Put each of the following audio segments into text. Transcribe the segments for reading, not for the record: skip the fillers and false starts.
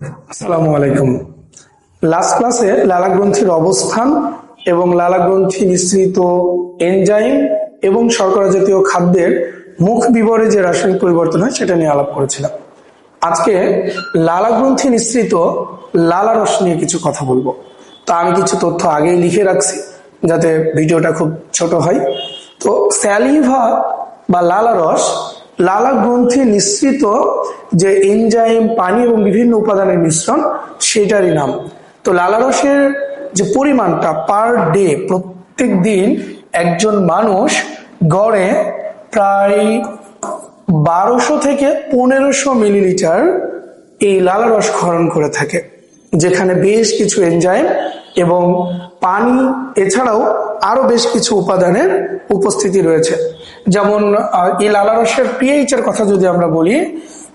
আসসালামু আলাইকুম। লাস্ট ক্লাসে লালা গ্রন্থির অবস্থান এবং লালা গ্রন্থি নিঃসৃত এনজাইম এবং শর্করা জাতীয় খাদ্যের মুখ বিবরে যে রাসায়নিক পরিবর্তন হয় সেটা নিয়ে আলাপ করেছিলাম। আজকে লালা গ্রন্থি নিঃসৃত লালা রস নিয়ে কিছু কথা বলবো। তো আমি কিছু তথ্য আগেই লিখে রাখছি যাতে ভিডিওটা খুব ছোট হয়। তো স্যালিভা বা লালা রস লালা গ্রন্থি নিঃসৃত যে এনজাইম, পানি এবং বিভিন্ন উপাদানের মিশ্রণ, সেটারই নাম। তো লালা রসের যে পরিমাণটা পার ডে, প্রত্যেক দিন একজন মানুষ গড়ে প্রায় 1200 থেকে 1500 মিলিলিটার এই লালা রস ক্ষরণ করে থাকে, যেখানে বেশ কিছু এনজাইম এবং পানি এছাড়াও আরো বেশ কিছু উপাদানের উপস্থিতি রয়েছে। যেমন এই লালা রসের পিএইচ এর কথা যদি আমরা বলি,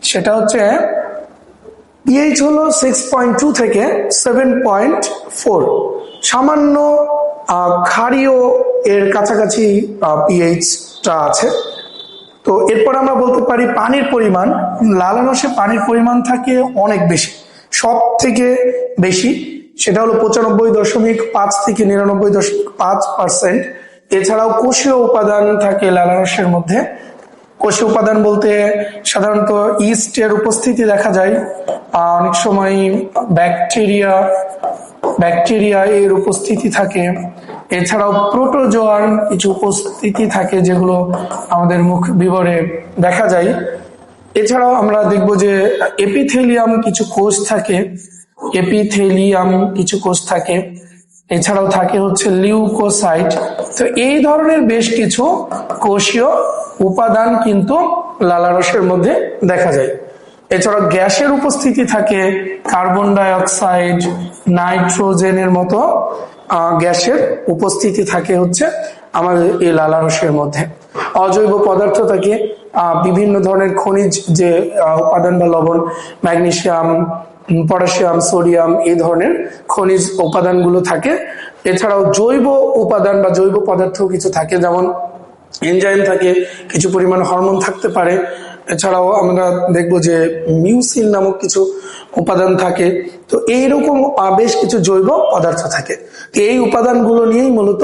সেটা হচ্ছে পিএইচ হলো 6.2 থেকে 7.4, সামান্য ক্ষারীয় এর কাছাকাছি পিএইচটা আছে। তো এরপর আমরা বলতে পারি পানির পরিমাণ। লালা রসে পানির পরিমাণ থাকে অনেক বেশি, সব থেকে বেশি, সেটা হলো 95.5 থেকে 99.5%। এছাড়াও কোষীয় উপাদান থাকে লালা রসের মধ্যে। কোষীয় উপাদান বলতে সাধারণত ইস্টের উপস্থিতি দেখা যায়, অনেক সময় ব্যাকটেরিয়া এর উপস্থিতি থাকে। এছাড়াও প্রোটোজোয়ার কিছু উপস্থিতি থাকে যেগুলো আমাদের মুখ বিবরে দেখা যায়। এছাড়াও আমরা দেখব যে এপিথেলিয়াম কিছু কোষ থাকে, এছাড়াও থাকে হচ্ছে লিউকোসাইট। তো এই ধরনের বেশ কিছু কোষীয় উপাদান কিন্তু লালা রসের মধ্যে দেখা যায়। এছাড়াও গ্যাসের উপস্থিতি থাকে, কার্বন ডাই অক্সাইড, নাইট্রোজেনের মতো গ্যাসের উপস্থিতি থাকে হচ্ছে আমাদের এই লালা রসের মধ্যে। অজৈব পদার্থ থাকে, বিভিন্ন ধরনের খনিজ যে উপাদান বা লবণ, ম্যাগনেসিয়াম, পটাশিয়াম, সোডিয়াম, এই ধরনের খনিজ উপাদানগুলো থাকে। এছাড়াও জৈব উপাদান বা জৈব পদার্থ কিছু থাকে, যেমন এনজাইম থাকে, কিছু পরিমাণ হরমোন থাকতে পারে। এছাড়াও আমরা দেখবো যে মিউসিন নামক কিছু উপাদান থাকে। তো এইরকম বেশ কিছু জৈব পদার্থ থাকে। তো এই উপাদানগুলো নিয়েই মূলত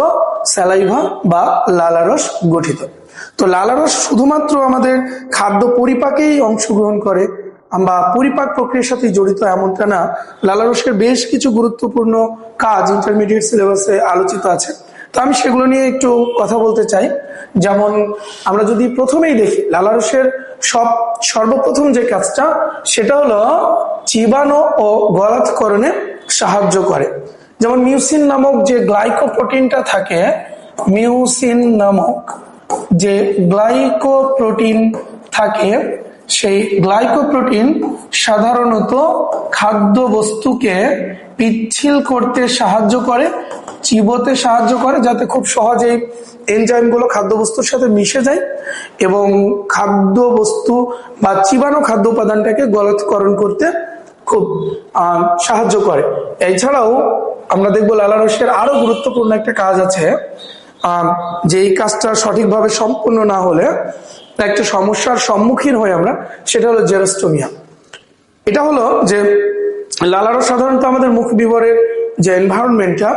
স্যালাইভা বা লালা রস গঠিত। তো লালা রস শুধুমাত্র আমাদের খাদ্য পরিপাকেই অংশগ্রহণ করে বা পরিপাক প্রক্রিয়ার সাথে জড়িত এমনটা না। লালা রসের বেশ কিছু গুরুত্বপূর্ণ কাজ ইন্টারমিডিয়েট সিলেবাসে আলোচিত আছে। তো আমি সেগুলো নিয়ে একটু কথা বলতে চাই। যেমন আমরা যদি প্রথমেই দেখি, লালা রসের সর্বপ্রথম যে কাজটা, সেটা হলো চিবানো ও গলাৎকরণে সাহায্য করে। যেমন মিউসিন নামক যে গ্লাইকোপ্রোটিনটা থাকে, সেই গ্লাইকোপ্রোটিন সাধারণত খাদ্য বস্তুকে পিচ্ছিল করতে সাহায্য করে, চিবোতে সাহায্য করে, যাতে খুব সহজেই এনজাইমগুলো খাদ্যবস্তুর সাথে মিশে যায় এবং খাদ্যবস্তু বা চিবানো খাদ্য উপাদানটাকে গলাৎকরণ করতে খুব সাহায্য করে। এছাড়াও আমরা দেখবো লালা রসের আরো গুরুত্বপূর্ণ একটা কাজ আছে, যে এই কাজটা সঠিকভাবে সম্পূর্ণ না হলে একটা সমস্যার সম্মুখীন হই আমরা, সেটা হলো জেরোস্টোমিয়া। এটা হলো যে লালা রস সাধারণত আমাদের মুখ বিবরের যে এনভায়রনমেন্টটা,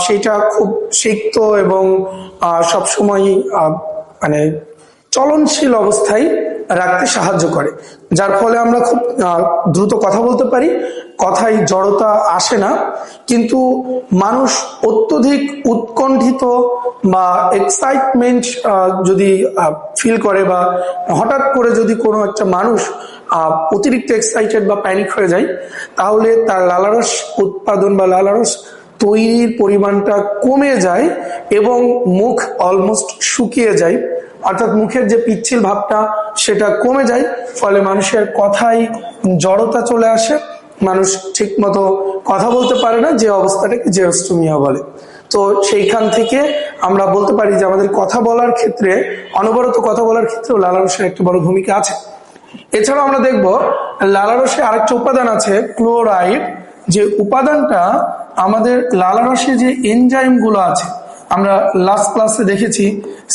সেটা খুব সিক্ত এবং সবসময় মানে চলনশীল অবস্থায় রাখতে সাহায্য করে, যার ফলে আমরা খুব দ্রুত কথা বলতে পারি, কথায় জড়তা আসে না। কিন্তু মানুষ অত্যধিক উৎকণ্ঠিত বা এক্সাইটমেন্ট যদি ফিল করে, বা হঠাৎ করে যদি কোনো একটা মানুষ অতিরিক্ত এক্সাইটেড বা প্যানিক হয়ে যায়, তাহলে তার লালারস উৎপাদন বা লালারস তৈরির পরিমাণটা কমে যায় এবং মুখ অলমোস্ট শুকিয়ে যায়, অর্থাৎ মুখের যে পিচ্ছিল ভাবটা সেটা কমে যায়। ফলে মানুষের কথায় জড়তা চলে আসে, মানুষ ঠিক মতো কথা বলতে পারে না, যে অবস্থাটাকে জেরোস্টোমিয়া বলে। তো সেইখান থেকে আমরা বলতে পারি যে আমাদের কথা বলার ক্ষেত্রে, অনবরত কথা বলার ক্ষেত্রেও লালা রসের একটা বড় ভূমিকা আছে। এছাড়াও আমরা দেখব লালা রসে আরেকটা উপাদান আছে, ক্লোরাইড। যে উপাদানটা আমাদের লালা রসে যে এনজাইম গুলো আছে, আমরা লাস্ট ক্লাসে দেখেছি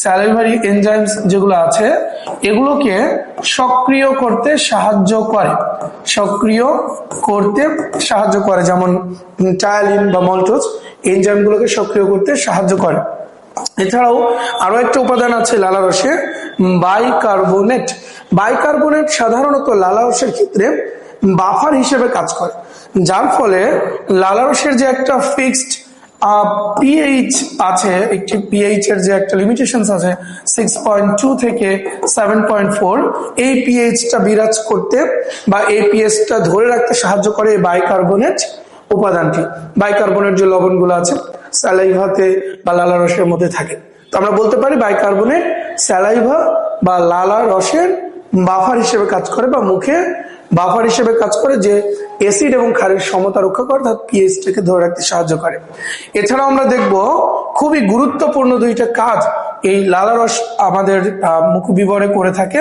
স্যালিভারি এনজাইমস যেগুলো আছে এগুলোকে সক্রিয় করতে সাহায্য করে, যেমন টায়ালিন বা মল্টোজ এনজাইমগুলোকে সক্রিয় করতে সাহায্য করে। এছাড়াও আরো একটা উপাদান আছে লালারসে, বাইকার্বনেট সাধারণত লালারসের ক্ষেত্রে বাফার হিসেবে কাজ করে, যার ফলে লালারসের যে একটা ফিক্সড পিএইচ আছে, একটি পিএইচ এর যে একটা লিমিটেশন আছে 6.2 থেকে 7.4, এই পিএইচটা বিরাজ করতে বা এই পিএইচটা ধরে রাখতে সাহায্য করে এই বাইকার্বনেট উপাদানটি। বাইকার্বনেট যে লবণগুলো আছে স্যালাইভাতে বা লালারসের মধ্যে থাকে, তো আমরা বলতে পারি বাইকার্বনেট স্যালাইভা বা লালারসের বাফার হিসেবে কাজ করে বা মুখে বাফার হিসেবে কাজ করে, যে অ্যাসিড এবং ক্ষারের সমতা রক্ষা করে, অর্থাৎ পিএইচটাকে ধরে রাখতে সাহায্য করে। এছাড়াও আমরা দেখব খুবই গুরুত্বপূর্ণ দুইটা কাজ এই লালারস আমাদের মুখবিবরে করে থাকে।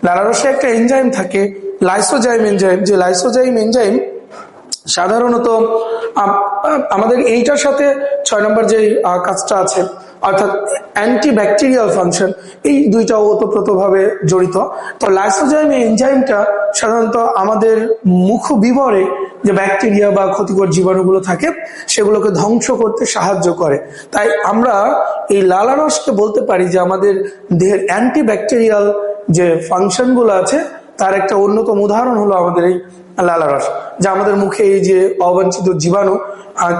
লালারসে একটা এনজাইম থাকে লাইসোজাইম এনজাইম, যে লাইসোজাইম এনজাইম সাধারণত আমাদের এইটার সাথে 6 নম্বর যে কাজটা আছে অর্থাৎ অ্যান্টিব্যাকটেরিয়াল ফাংশন, এই দুইটা ওতপ্রোতভাবে জড়িত। তো লাইসোজাইম এনজাইমটা সাধারণত আমাদের মুখবিবরে যে ব্যাকটেরিয়া বা ক্ষতিকর জীবাণুগুলো থাকে সেগুলোকে ধ্বংস করতে সাহায্য করে। তাই আমরা এই লালারসকে বলতে পারি যে আমাদের দেহের অ্যান্টিব্যাকটেরিয়াল যে ফাংশনগুলো আছে তার একটা অন্যতম উদাহরণ হলো আমাদের এই লালারস, যা আমাদের মুখে এই যে অবাঞ্ছিত জীবাণু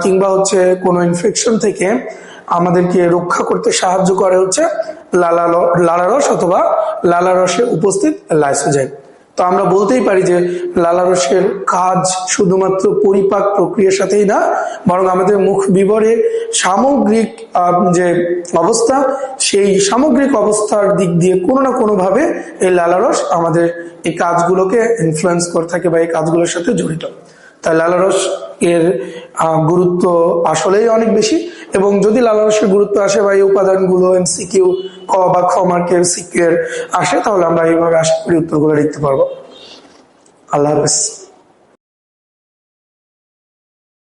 কিংবা হচ্ছে কোনো ইনফেকশন থেকে আমাদেরকে রক্ষা করতে সাহায্য করে হচ্ছে লালারস অথবা লালারসে উপস্থিত লাইসোজাইম। তো আমরা বলতেই পারি যে লালারসের কাজ শুধুমাত্র পরিপাক প্রক্রিয়ার সাথেই না, বরং আমাদের মুখ বিবরে সামগ্রিক যে অবস্থা সেই সামগ্রিক অবস্থার দিক দিয়ে কোনো না কোনো ভাবে এই লালারস আমাদের এই কাজগুলোকে ইনফ্লুয়েন্স করে থাকে বা এই কাজগুলোর সাথে জড়িত। তাই লালারস এর গুরুত্ব আসলেই অনেক বেশি, এবং যদি লালারসের গুরুত্ব আসে বা এই উপাদানগুলো এমসিকিউ ক বা খ মার্কের সিকিউ এর আসে, তাহলে আমরা এইভাবে আশা করি উত্তরগুলো লিখতে পারবো। আল্লাহ হাফেজ।